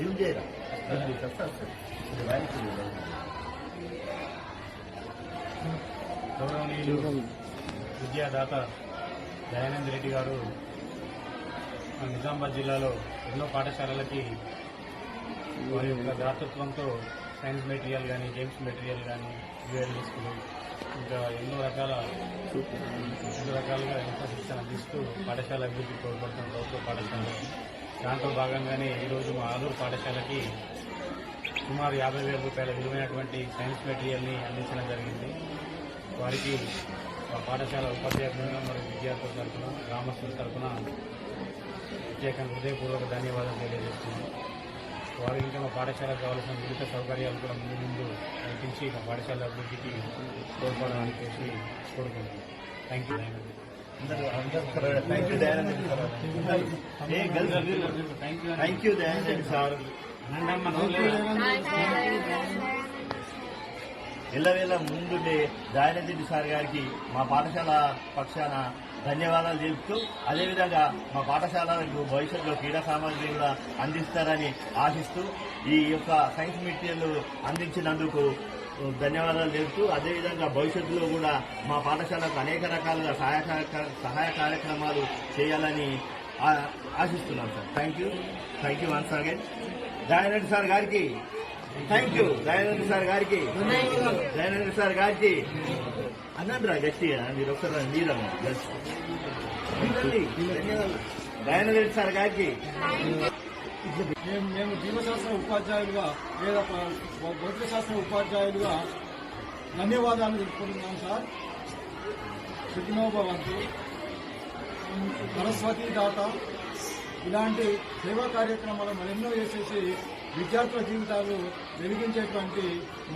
Zoom చేయరా గౌరవనీయులు విద్యాదాత దయానంద్ రెడ్డి గారు నిజామాబాద్ జిల్లాలో ఎన్నో పాఠశాలలకి వారి యొక్క దాతృత్వంతో సైన్స్ మెటీరియల్ కానీ గేమ్స్ మెటీరియల్ కానీ జ్యువెలరీ స్కూల్ ఇంకా ఎన్నో రకాలుగా ఎంతో శిక్షణ అందిస్తూ పాఠశాల అభివృద్ధి తోడ్పడుతున్న ప్రభుత్వ పాఠశాల. దాంట్లో భాగంగానే ఈరోజు మా ఆలూరు పాఠశాలకి సుమారు 50,000 రూపాయల విలువైనటువంటి సైన్స్ మెటీరియల్ని అందించడం జరిగింది. వారికి మా పాఠశాల ఉపాధ్యాయులుగా మరియు విద్యార్థుల తరఫున గ్రామస్తుల తరఫున ప్రత్యేకంగా హృదయపూర్వక ధన్యవాదాలు తెలియజేస్తున్నాం. వారు ఇంకా మా పాఠశాలకు కావాల్సిన వివిధ సౌకర్యాలు కూడా ముందు కల్పించి మా పాఠశాల అభివృద్ధికి తోడ్పడడానికి చేసి కోరుకుంటున్నాం. Thank you Dayanand sir. ఎల్లవేళ ముందుండే దయానంద్ రెడ్డి సార్ గారికి మా పాఠశాల పక్షాన ధన్యవాదాలు తెలుపుతూ, అదేవిధంగా మా పాఠశాలకు భవిష్యత్తులో క్రీడా సామాగ్రి కూడా అందిస్తారని ఆశిస్తూ ఈ యొక్క సైన్స్ మెటీరియల్ అందించినందుకు ధన్యవాదాలు తెలుపుతూ, అదేవిధంగా భవిష్యత్తులో కూడా మా పాఠశాలకు అనేక రకాలుగా సహాయ కార్యక్రమాలు చేయాలని ఆశిస్తున్నాం sir. Thank you once again Dayanand sir గారికి. థ్యాంక్ యూ దయానంద్ సార్ గారికి. దయానంద్ సార్ గారికి అన్నరా గట్టిగా మీరు ఒకసారి మీరమ్మా దయానంద్ రెడ్డి సార్ గారికి. మేము జీవశాస్త్ర ఉపాధ్యాయులుగా లేదా భౌతిక శాస్త్ర ఉపాధ్యాయులుగా ధన్యవాదాలు తెలుపుకుంటున్నాం సార్. సుఖినోభవంతు. సరస్వతి దాత ఇలాంటి సేవా కార్యక్రమాలు మరెన్నో చేసేసి విద్యార్థుల జీవితాలు వెలిగించేటువంటి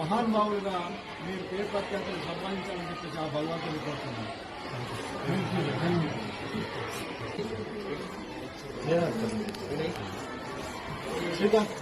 మహానుభావులుగా మీరు పేరు ప్రఖ్యాతులు సంపాదించాలని చెప్పేసి ఆ భగవంతుని కోరుతున్నాను. శ్రీకాంత్